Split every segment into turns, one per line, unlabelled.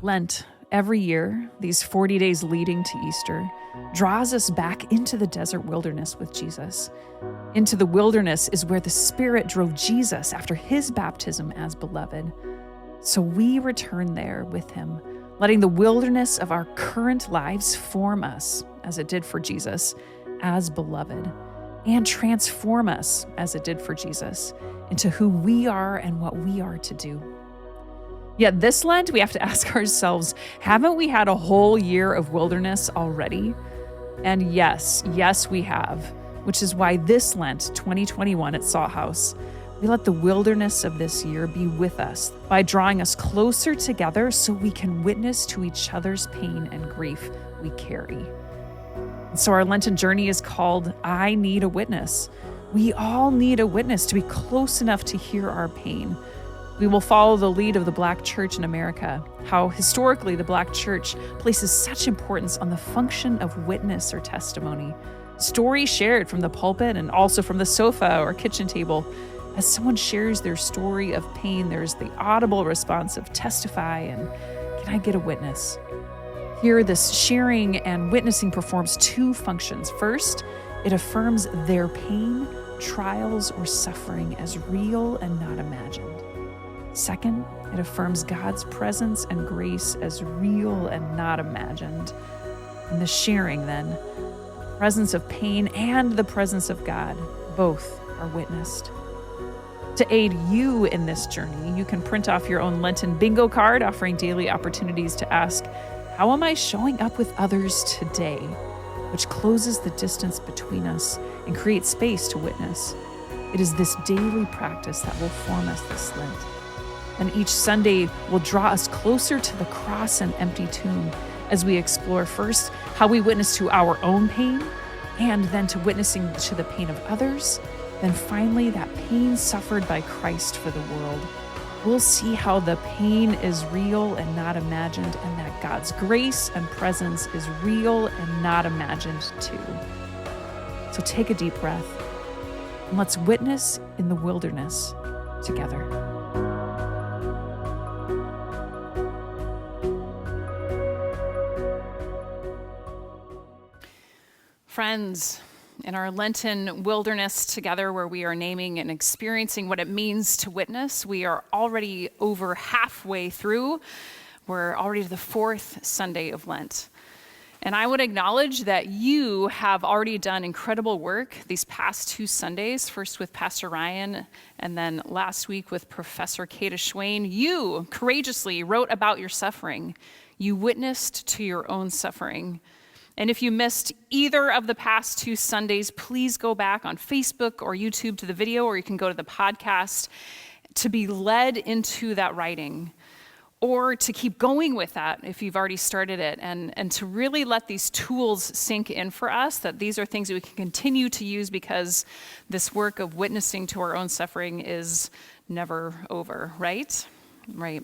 Lent, every year, these 40 days leading to Easter, draws us back into the desert wilderness with Jesus. Into the wilderness is where the Spirit drove Jesus after his baptism as beloved. So we return there with him, letting the wilderness of our current lives form us, as it did for Jesus, as beloved, and transform us, as it did for Jesus, into who we are and what we are to do. Yet this Lent, we have to ask ourselves, haven't we had a whole year of wilderness already? And yes, we have, which is why this Lent 2021 at Salt House, we let the wilderness of this year be with us by drawing us closer together so we can witness to each other's pain and grief we carry. And so our Lenten journey is called I Need a Witness. We all need a witness to be close enough to hear our pain. We will follow the lead of the Black church in America, how historically the Black church places such importance on the function of witness or testimony. Stories shared from the pulpit and also from the sofa or kitchen table. As someone shares their story of pain, there's the audible response of testify and can I get a witness? Here, this sharing and witnessing performs two functions. First, it affirms their pain, trials, or suffering as real and not imagined. Second, it affirms God's presence and grace as real and not imagined. And the sharing, then, the presence of pain and the presence of God, both are witnessed. To aid you in this journey, you can print off your own Lenten bingo card offering daily opportunities to ask, how am I showing up with others today? Which closes the distance between us and creates space to witness. It is this daily practice that will form us this Lent. And each Sunday will draw us closer to the cross and empty tomb as we explore first how we witness to our own pain, and then to witnessing to the pain of others, then finally that pain suffered by Christ for the world. We'll see how the pain is real and not imagined, and that God's grace and presence is real and not imagined too. So take a deep breath and let's witness in the wilderness together. Friends, in our Lenten wilderness together, where we are naming and experiencing what it means to witness, we are already over halfway through. We're already to the fourth Sunday of Lent. And I would acknowledge that you have already done incredible work these past two Sundays, first with Pastor Ryan and then last week with Professor Kata Schwain. You courageously wrote about your suffering. You witnessed to your own suffering. And if you missed either of the past two Sundays, please go back on Facebook or YouTube to the video, or you can go to the podcast to be led into that writing, or to keep going with that if you've already started it, and to really let these tools sink in for us, that these are things that we can continue to use because this work of witnessing to our own suffering is never over, right? Right.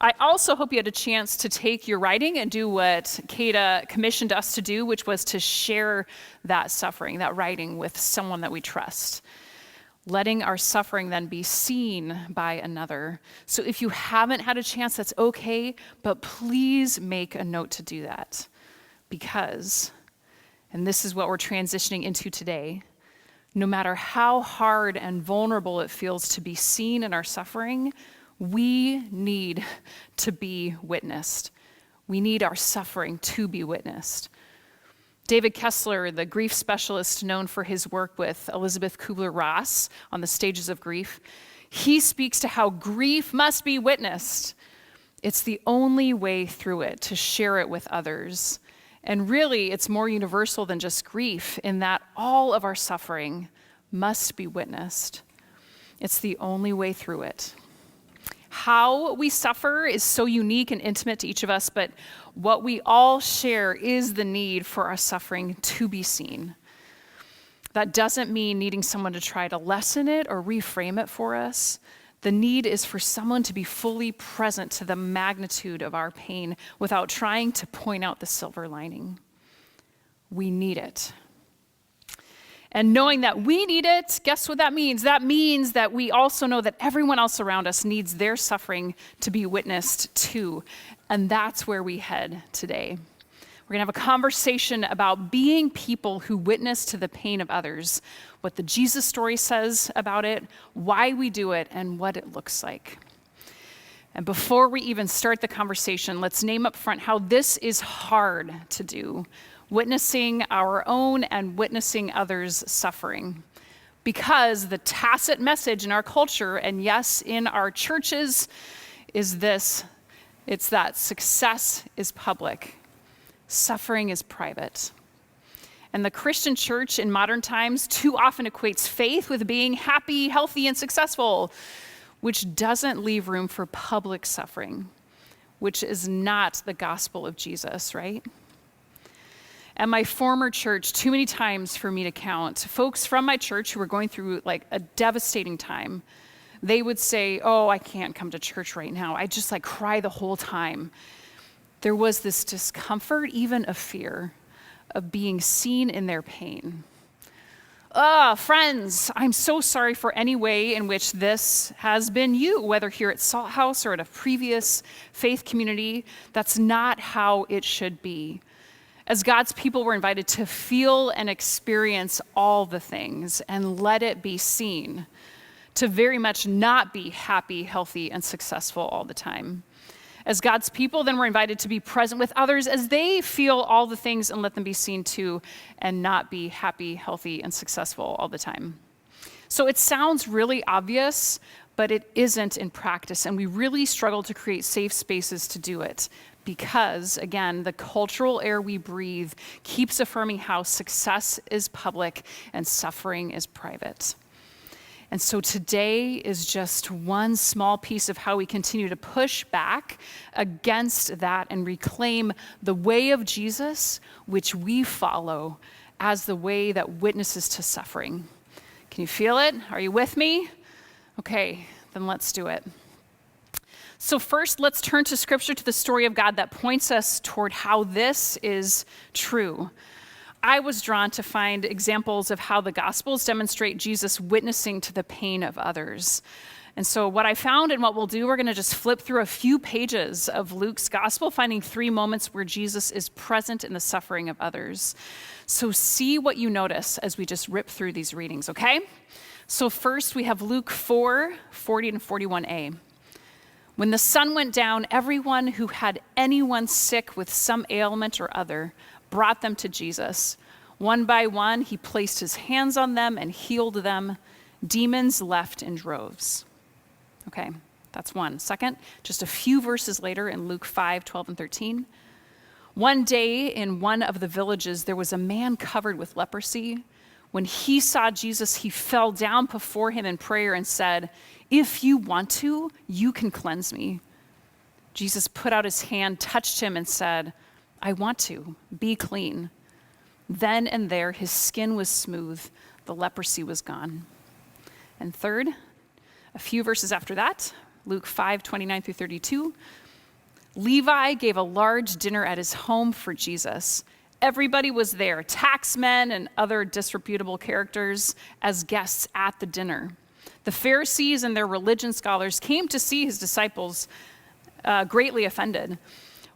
I also hope you had a chance to take your writing and do what Kata commissioned us to do, which was to share that suffering, that writing, with someone that we trust. Letting our suffering then be seen by another. So if you haven't had a chance, that's okay, but please make a note to do that. Because, and this is what we're transitioning into today, no matter how hard and vulnerable it feels to be seen in our suffering, we need to be witnessed. We need our suffering to be witnessed. David Kessler, the grief specialist known for his work with Elizabeth Kubler-Ross on the stages of grief, he speaks to how grief must be witnessed. It's the only way through it, to share it with others. And really, it's more universal than just grief, in that all of our suffering must be witnessed. It's the only way through it. How we suffer is so unique and intimate to each of us, but what we all share is the need for our suffering to be seen. That doesn't mean needing someone to try to lessen it or reframe it for us. The need is for someone to be fully present to the magnitude of our pain without trying to point out the silver lining. We need it. And knowing that we need it, guess what that means? That means that we also know that everyone else around us needs their suffering to be witnessed to. And that's where we head today. We're going to have a conversation about being people who witness to the pain of others, what the Jesus story says about it, why we do it, and what it looks like. And before we even start the conversation, let's name up front how this is hard to do, witnessing our own and witnessing others' suffering. Because the tacit message in our culture, and yes, in our churches, is this. It's that success is public. Suffering is private. And the Christian church in modern times too often equates faith with being happy, healthy, and successful, which doesn't leave room for public suffering, which is not the gospel of Jesus, right? At my former church, too many times for me to count, folks from my church who were going through like a devastating time, they would say, "Oh, I can't come to church right now. I just like cry the whole time." There was this discomfort, even a fear, of being seen in their pain. Friends, I'm so sorry for any way in which this has been you, whether here at Salt House or at a previous faith community. That's not how it should be. As God's people, we're invited to feel and experience all the things and let it be seen, to very much not be happy, healthy, and successful all the time. As God's people, then we're invited to be present with others as they feel all the things and let them be seen too, and not be happy, healthy, and successful all the time. So it sounds really obvious, but it isn't in practice, and we really struggle to create safe spaces to do it because, again, the cultural air we breathe keeps affirming how success is public and suffering is private. And so today is just one small piece of how we continue to push back against that and reclaim the way of Jesus, which we follow as the way that witnesses to suffering. Can you feel it? Are you with me? Okay, then let's do it. So first, let's turn to Scripture, to the story of God that points us toward how this is true. I was drawn to find examples of how the Gospels demonstrate Jesus witnessing to the pain of others. And so what I found and what we'll do, we're going to just flip through a few pages of Luke's Gospel, finding 3 moments where Jesus is present in the suffering of others. So see what you notice as we just rip through these readings, okay? So first we have Luke 4, 40 and 41a. When the sun went down, everyone who had anyone sick with some ailment or other brought them to Jesus. One by one, he placed his hands on them and healed them. Demons left in droves. Okay, that's one. Second, just a few verses later in Luke 5, 12 and 13. One day in one of the villages, there was a man covered with leprosy. When he saw Jesus, he fell down before him in prayer and said, "If you want to, you can cleanse me." Jesus put out his hand, touched him, and said, "I want to, be clean." Then and there, his skin was smooth, the leprosy was gone. And third, a few verses after that, Luke 5, 29 through 32, Levi gave a large dinner at his home for Jesus. Everybody was there, taxmen and other disreputable characters, as guests at the dinner. The Pharisees and their religion scholars came to see his disciples, greatly offended.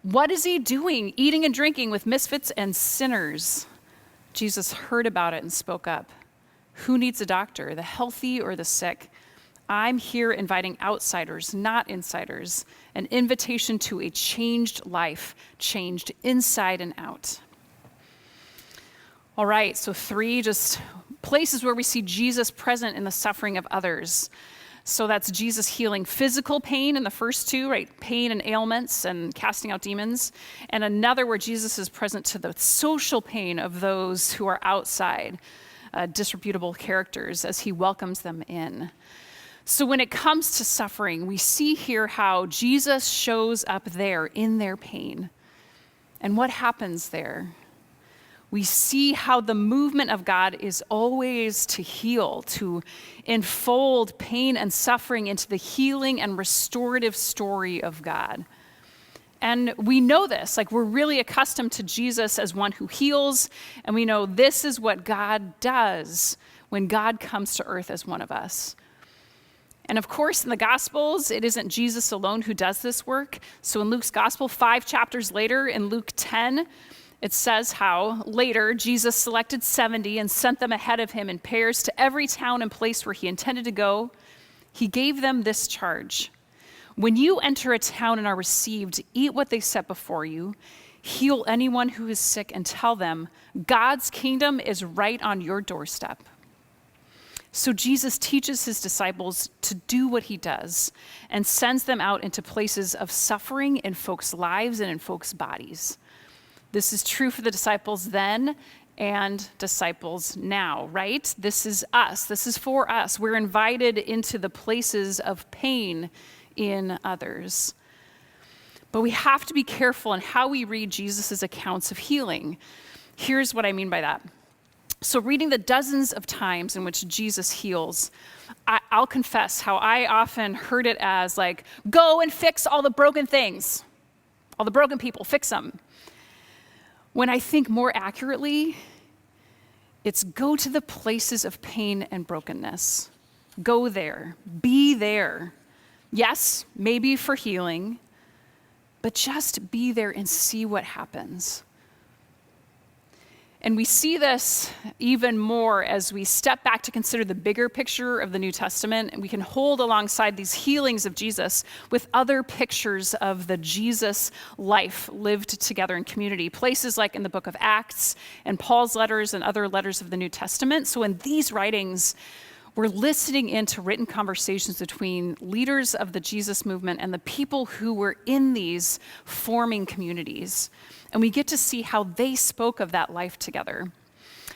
"What is he doing, eating and drinking with misfits and sinners?" Jesus heard about it and spoke up. "Who needs a doctor, the healthy or the sick? I'm here inviting outsiders, not insiders, an invitation to a changed life, changed inside and out." All right, so 3 just places where we see Jesus present in the suffering of others. So that's Jesus healing physical pain in the first 2, right? Pain and ailments and casting out demons. And another where Jesus is present to the social pain of those who are outside, disreputable characters, as he welcomes them in. So when it comes to suffering, we see here how Jesus shows up there in their pain. And what happens there? We see how the movement of God is always to heal, to enfold pain and suffering into the healing and restorative story of God. And we know this, like we're really accustomed to Jesus as one who heals, and we know this is what God does when God comes to earth as one of us. And of course, in the Gospels, it isn't Jesus alone who does this work. So in Luke's Gospel, 5 chapters later, in Luke 10, it says how later Jesus selected 70 and sent them ahead of him in pairs to every town and place where he intended to go. He gave them this charge: when you enter a town and are received, eat what they set before you, heal anyone who is sick, and tell them, God's kingdom is right on your doorstep. So Jesus teaches his disciples to do what he does and sends them out into places of suffering in folks' lives and in folks' bodies. This is true for the disciples then and disciples now, right? This is us. This is for us. We're invited into the places of pain in others. But we have to be careful in how we read Jesus' accounts of healing. Here's what I mean by that. So reading the dozens of times in which Jesus heals, I'll confess how I often heard it as like, go and fix all the broken things, all the broken people, fix them. When I think more accurately, it's go to the places of pain and brokenness. Go there, be there. Yes, maybe for healing, but just be there and see what happens. And we see this even more as we step back to consider the bigger picture of the New Testament, and we can hold alongside these healings of Jesus with other pictures of the Jesus life lived together in community, places like in the book of Acts and Paul's letters and other letters of the New Testament. So in these writings, we're listening into written conversations between leaders of the Jesus movement and the people who were in these forming communities. And we get to see how they spoke of that life together.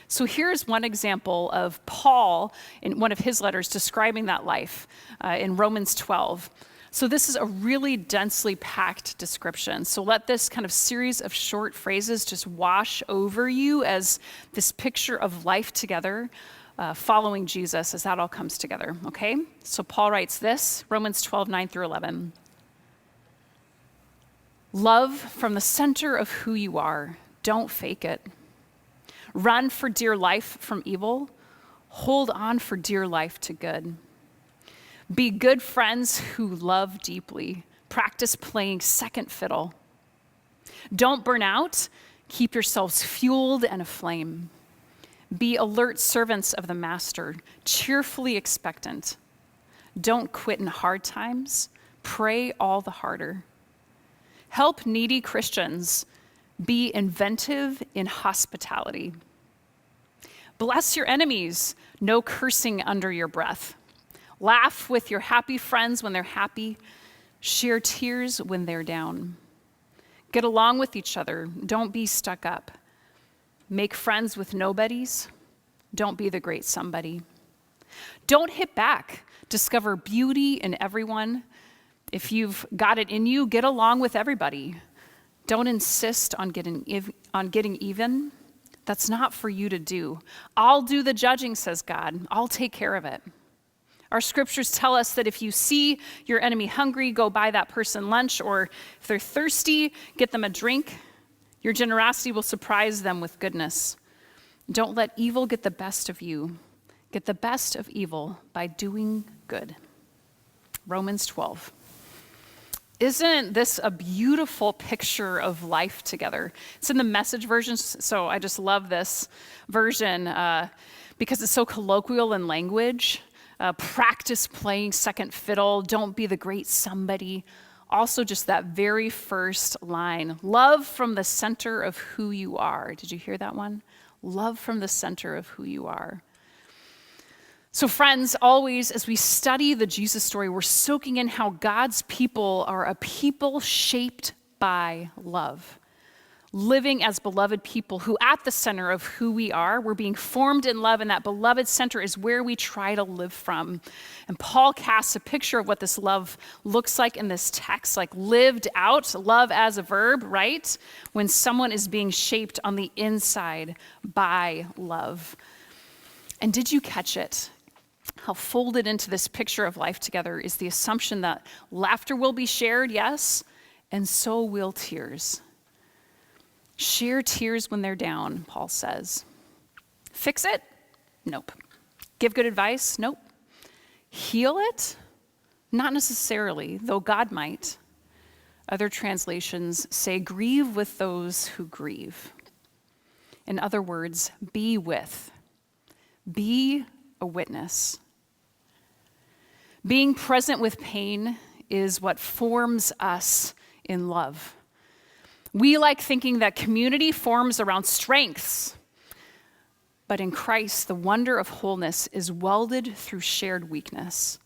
So here's one example of Paul in one of his letters describing that life in Romans 12. So this is a really densely packed description. So let this kind of series of short phrases just wash over you as this picture of life together, following Jesus as that all comes together, okay? So Paul writes this, Romans 12, 9 through 11. Love from the center of who you are. Don't fake it. Run for dear life from evil. Hold on for dear life to good. Be good friends who love deeply. Practice playing second fiddle. Don't burn out. Keep yourselves fueled and aflame. Be alert servants of the master, cheerfully expectant. Don't quit in hard times. Pray all the harder. Help needy Christians. Be inventive in hospitality. Bless your enemies. No cursing under your breath. Laugh with your happy friends when they're happy. Share tears when they're down. Get along with each other. Don't be stuck up. Make friends with nobodies. Don't be the great somebody. Don't hit back. Discover beauty in everyone. If you've got it in you, get along with everybody. Don't insist on getting even. That's not for you to do. I'll do the judging, says God. I'll take care of it. Our scriptures tell us that if you see your enemy hungry, go buy that person lunch, or if they're thirsty, get them a drink. Your generosity will surprise them with goodness. Don't let evil get the best of you. Get the best of evil by doing good. Romans 12. Isn't this a beautiful picture of life together? It's in the Message version, so I just love this version because it's so colloquial in language. Practice playing second fiddle. Don't be the great somebody. Also, just that very first line, love from the center of who you are. Did you hear that one? Love from the center of who you are. So friends, always as we study the Jesus story, we're soaking in how God's people are a people shaped by love. Living as beloved people who at the center of who we are, we're being formed in love, and that beloved center is where we try to live from. And Paul casts a picture of what this love looks like in this text, like lived out, love as a verb, right? When someone is being shaped on the inside by love. And did you catch it? How folded into this picture of life together is the assumption that laughter will be shared, yes, and so will tears. Share tears when they're down, Paul says. Fix it? Nope. Give good advice? Nope. Heal it? Not necessarily, though God might. Other translations say, grieve with those who grieve. In other words, be with. Be a witness. Being present with pain is what forms us in love. We like thinking that community forms around strengths, but in Christ, the wonder of wholeness is welded through shared weakness.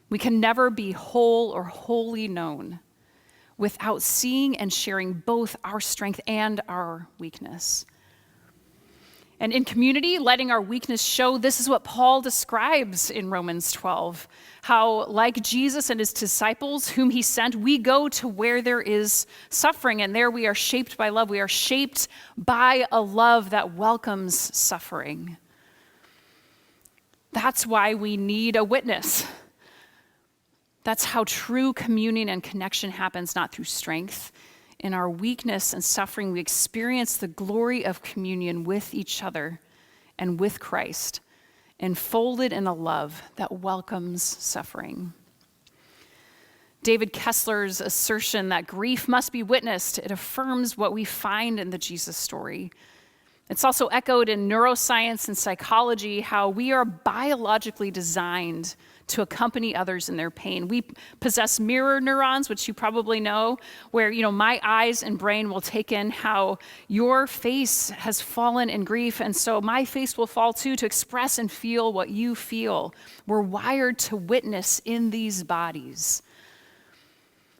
We can never be whole or wholly known without seeing and sharing both our strength and our weakness. And in community, letting our weakness show, this is what Paul describes in Romans 12, how like Jesus and his disciples whom he sent, we go to where there is suffering, and there we are shaped by love. We are shaped by a love that welcomes suffering. That's why we need a witness. That's how true communion and connection happens, not through strength. In our weakness and suffering, we experience the glory of communion with each other and with Christ, enfolded in a love that welcomes suffering. David Kessler's assertion that grief must be witnessed, it affirms what we find in the Jesus story. It's also echoed in neuroscience and psychology, how we are biologically designed to accompany others in their pain. We possess mirror neurons, which you probably know, where, my eyes and brain will take in how your face has fallen in grief, and so my face will fall too, to express and feel what you feel. We're wired to witness in these bodies.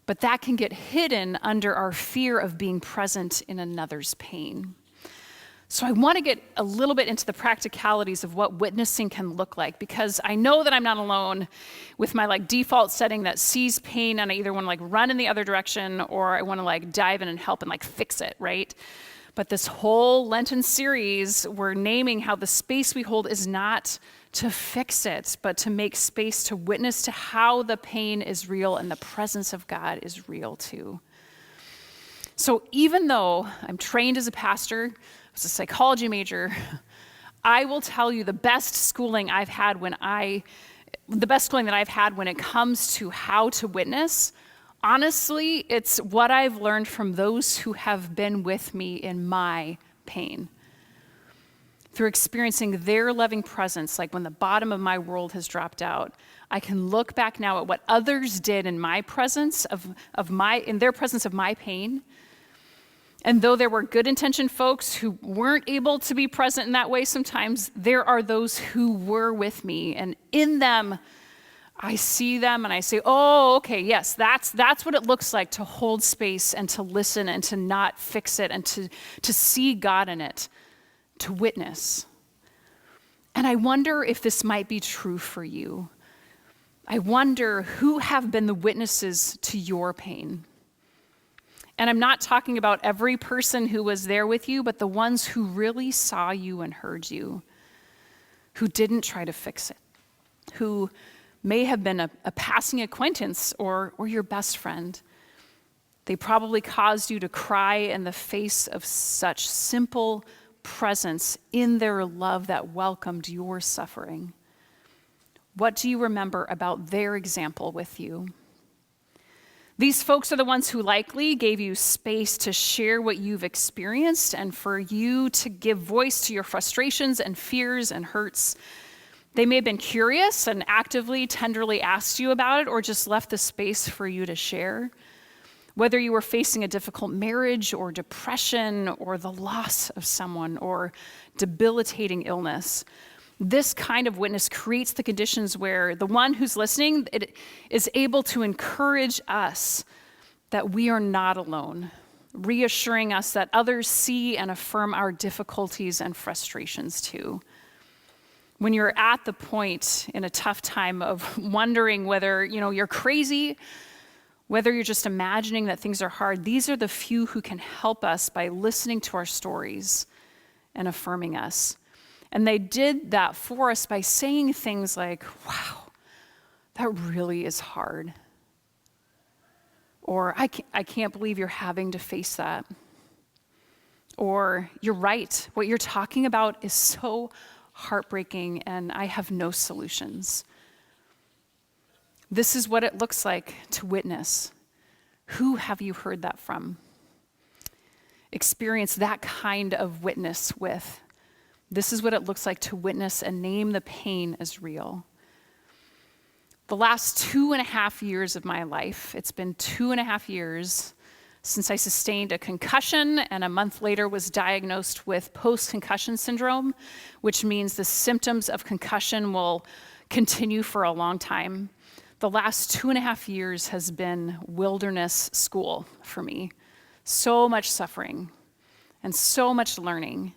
But that can get hidden under our fear of being present in another's pain. So I want to get a little bit into the practicalities of what witnessing can look like, because I know that I'm not alone with my default setting that sees pain, and I either want to run in the other direction, or I want to dive in and help and fix it, right? But this whole Lenten series, we're naming how the space we hold is not to fix it, but to make space to witness to how the pain is real and the presence of God is real too. So even though I'm trained as a pastor, as a psychology major, I will tell you the best schooling that I've had when it comes to how to witness, honestly, it's what I've learned from those who have been with me in my pain. Through experiencing their loving presence, when the bottom of my world has dropped out, I can look back now at what others did in my presence in their presence of my pain. And though there were good-intentioned folks who weren't able to be present in that way sometimes, there are those who were with me. And in them, I see them and I say, oh, okay, yes, that's what it looks like to hold space and to listen and to not fix it and to see God in it, to witness. And I wonder if this might be true for you. I wonder who have been the witnesses to your pain. And I'm not talking about every person who was there with you, but the ones who really saw you and heard you, who didn't try to fix it, who may have been a passing acquaintance or your best friend. They probably caused you to cry in the face of such simple presence in their love that welcomed your suffering. What do you remember about their example with you? These folks are the ones who likely gave you space to share what you've experienced and for you to give voice to your frustrations and fears and hurts. They may have been curious and actively, tenderly asked you about it, or just left the space for you to share. Whether you were facing a difficult marriage or depression or the loss of someone or debilitating illness, this kind of witness creates the conditions where the one who's listening is able to encourage us that we are not alone, reassuring us that others see and affirm our difficulties and frustrations too. When you're at the point in a tough time of wondering whether, you're crazy, whether you're just imagining that things are hard, these are the few who can help us by listening to our stories and affirming us. And they did that for us by saying things like, wow, that really is hard. Or I can't believe you're having to face that. Or you're right, what you're talking about is so heartbreaking and I have no solutions. This is what it looks like to witness. Who have you heard that from? Experience that kind of witness with. This is what it looks like to witness and name the pain as real. The last 2.5 years of my life, it's been 2.5 years since I sustained a concussion and a month later was diagnosed with post-concussion syndrome, which means the symptoms of concussion will continue for a long time. The last 2.5 years has been wilderness school for me. So much suffering and so much learning.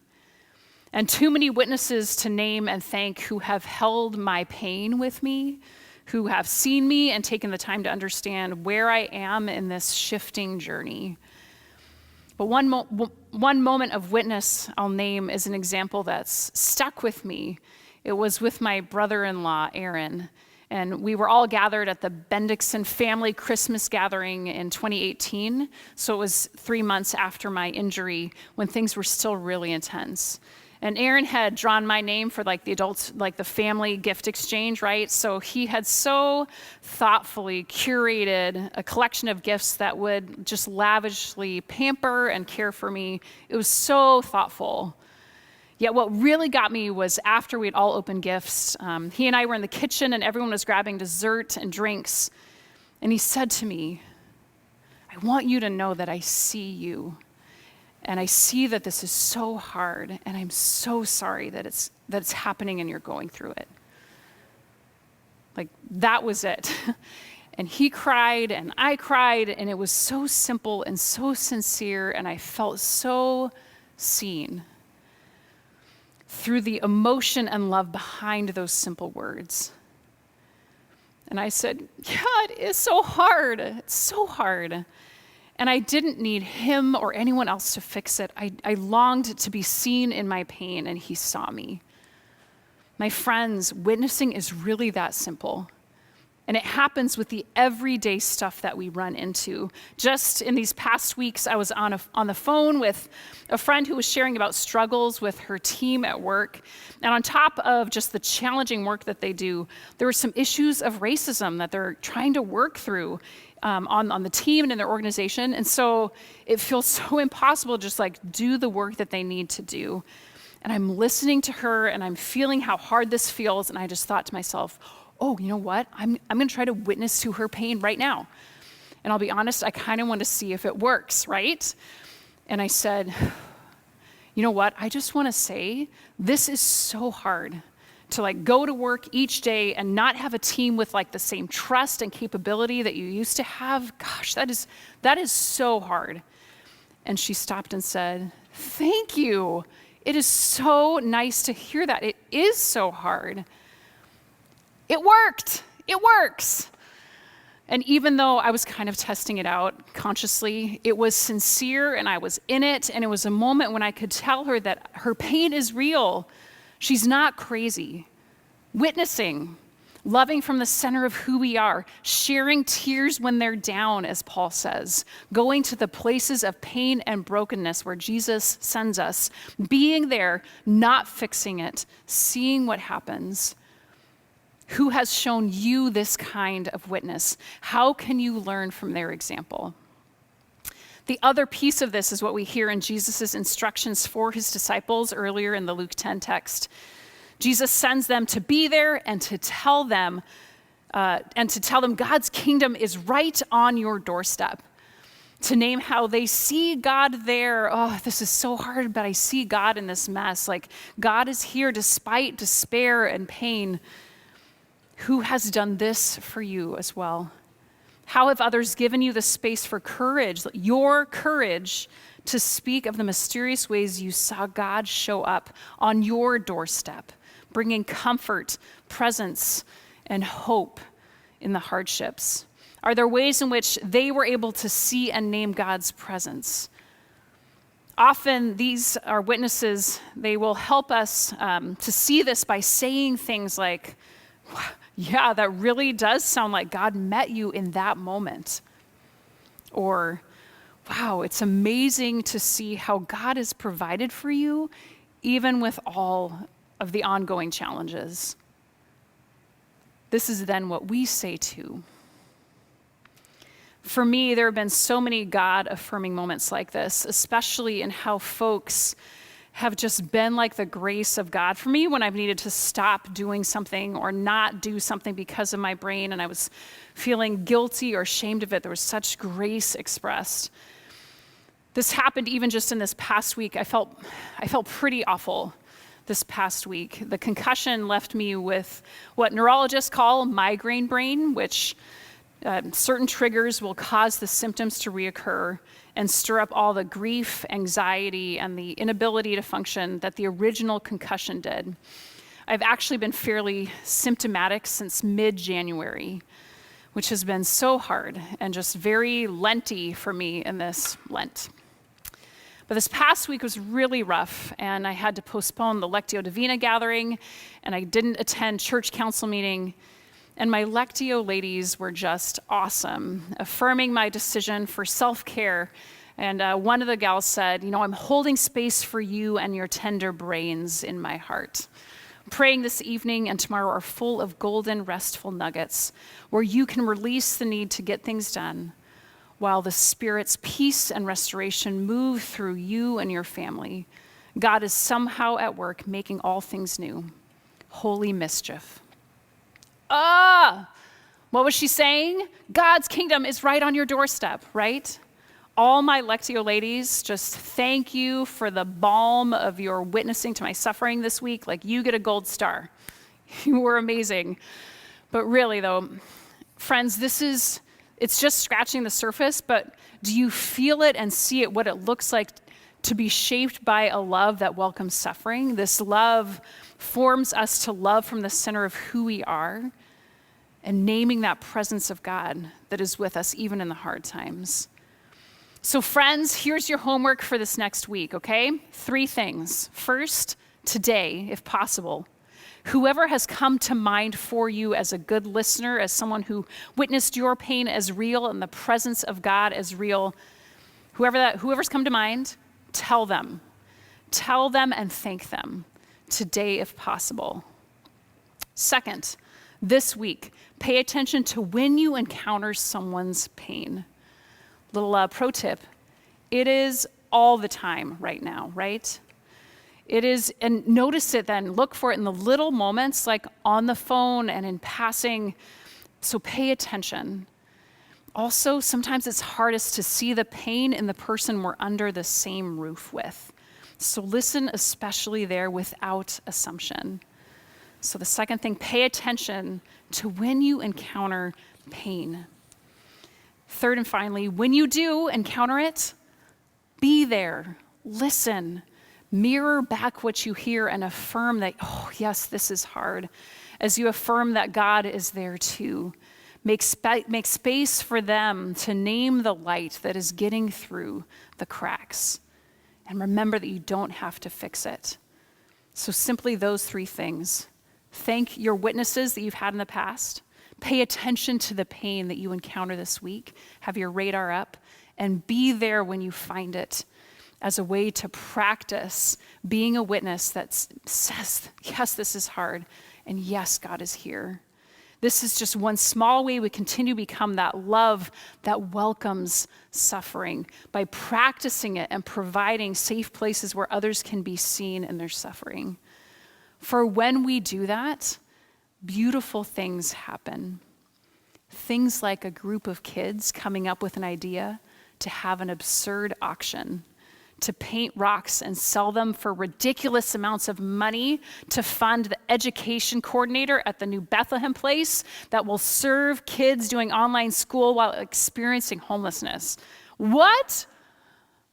And too many witnesses to name and thank who have held my pain with me, who have seen me and taken the time to understand where I am in this shifting journey. But one moment of witness I'll name is an example that's stuck with me. It was with my brother-in-law, Aaron, and we were all gathered at the Bendixson family Christmas gathering in 2018. So it was 3 months after my injury when things were still really intense. And Aaron had drawn my name for like the adults, like the family gift exchange, right? So he had so thoughtfully curated a collection of gifts that would just lavishly pamper and care for me. It was so thoughtful. Yet what really got me was after we'd all opened gifts, he and I were in the kitchen and everyone was grabbing dessert and drinks. And he said to me, "I want you to know that I see you. And I see that this is so hard, and I'm so sorry that it's happening and you're going through it." Like, that was it. And he cried, and I cried, and it was so simple and so sincere, and I felt so seen through the emotion and love behind those simple words. And I said, "Yeah, it is so hard. It's so hard." And I didn't need him or anyone else to fix it. I longed to be seen in my pain, and he saw me. My friends, witnessing is really that simple. And it happens with the everyday stuff that we run into. Just in these past weeks, I was on the phone with a friend who was sharing about struggles with her team at work. And on top of just the challenging work that they do, there were some issues of racism that they're trying to work through on the team and in their organization. And so it feels so impossible to just like do the work that they need to do. And I'm listening to her and I'm feeling how hard this feels. And I just thought to myself, oh, you know what? I'm going to try to witness to her pain right now. And I'll be honest, I kind of want to see if it works, right? And I said, you know what? I just want to say this is so hard to like go to work each day and not have a team with like the same trust and capability that you used to have. Gosh, that is so hard. And she stopped and said, "Thank you. It is so nice to hear that. It is so hard." It worked. It works. And even though I was kind of testing it out consciously, it was sincere and I was in it. And it was a moment when I could tell her that her pain is real. She's not crazy. Witnessing, loving from the center of who we are, sharing tears when they're down, as Paul says, going to the places of pain and brokenness where Jesus sends us, being there, not fixing it, seeing what happens. Who has shown you this kind of witness? How can you learn from their example? The other piece of this is what we hear in Jesus' instructions for his disciples earlier in the Luke 10 text. Jesus sends them to be there and to tell them God's kingdom is right on your doorstep. To name how they see God there. Oh, this is so hard, but I see God in this mess. Like, God is here despite despair and pain. Who has done this for you as well? How have others given you the space for courage, your courage, to speak of the mysterious ways you saw God show up on your doorstep, bringing comfort, presence, and hope in the hardships? Are there ways in which they were able to see and name God's presence? Often these are witnesses, they will help us to see this by saying things like, "Yeah, that really does sound like God met you in that moment." Or, "Wow, it's amazing to see how God has provided for you, even with all of the ongoing challenges." this is then what we say too. For me, there have been so many God-affirming moments like this, especially in how folks have just been like the grace of God for me when I've needed to stop doing something or not do something because of my brain and I was feeling guilty or ashamed of it. There was such grace expressed. This happened even just in this past week. I felt pretty awful this past week. The concussion left me with what neurologists call migraine brain, which certain triggers will cause the symptoms to reoccur and stir up all the grief, anxiety, and the inability to function that the original concussion did. I've actually been fairly symptomatic since mid-January, which has been so hard and just very Lenty for me in this Lent. But this past week was really rough, and I had to postpone the Lectio Divina gathering, and I didn't attend church council meeting. And my Lectio ladies were just awesome, affirming my decision for self-care. And one of the gals said, I'm holding space for you and your tender brains in my heart. Praying this evening and tomorrow are full of golden, restful nuggets where you can release the need to get things done while the Spirit's peace and restoration move through you and your family. God is somehow at work making all things new. Holy mischief. What was she saying? God's kingdom is right on your doorstep, right? All my Lectio ladies, just thank you for the balm of your witnessing to my suffering this week. Like, you get a gold star. You were amazing. But really, though, friends, it's just scratching the surface, but do you feel it and see it, what it looks like to be shaped by a love that welcomes suffering? This love forms us to love from the center of who we are and naming that presence of God that is with us even in the hard times. So friends, here's your homework for this next week, okay? 3 things. First, today, if possible, whoever has come to mind for you as a good listener, as someone who witnessed your pain as real and the presence of God as real, whoever's come to mind, tell them and thank them today if possible. Second, this week, pay attention to when you encounter someone's pain. Little pro tip, it is all the time right now, right? It is, and notice it then, look for it in the little moments like on the phone and in passing, so pay attention. Also, sometimes it's hardest to see the pain in the person we're under the same roof with. So listen especially there without assumption. So the second thing, pay attention to when you encounter pain. Third and finally, when you do encounter it, be there, listen, mirror back what you hear and affirm that, oh yes, this is hard. As you affirm that God is there too. Make space for them to name the light that is getting through the cracks. And remember that you don't have to fix it. So simply those 3 things. Thank your witnesses that you've had in the past. Pay attention to the pain that you encounter this week. Have your radar up and be there when you find it as a way to practice being a witness that says, yes, this is hard, and yes, God is here. This is just one small way we continue to become that love that welcomes suffering by practicing it and providing safe places where others can be seen in their suffering. For when we do that, beautiful things happen. Things like a group of kids coming up with an idea to have an absurd auction, to paint rocks and sell them for ridiculous amounts of money to fund the education coordinator at the new Bethlehem place that will serve kids doing online school while experiencing homelessness. What?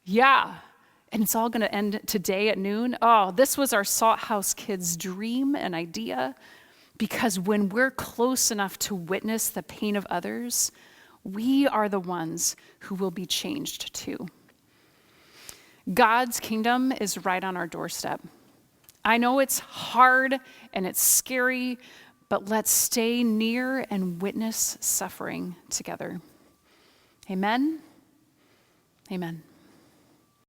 Yeah. And it's all going to end today at noon. Oh, this was our Salt House kids' dream and idea, because when we're close enough to witness the pain of others, we are the ones who will be changed too. God's kingdom is right on our doorstep. I know it's hard and it's scary, but let's stay near and witness suffering together. Amen? Amen.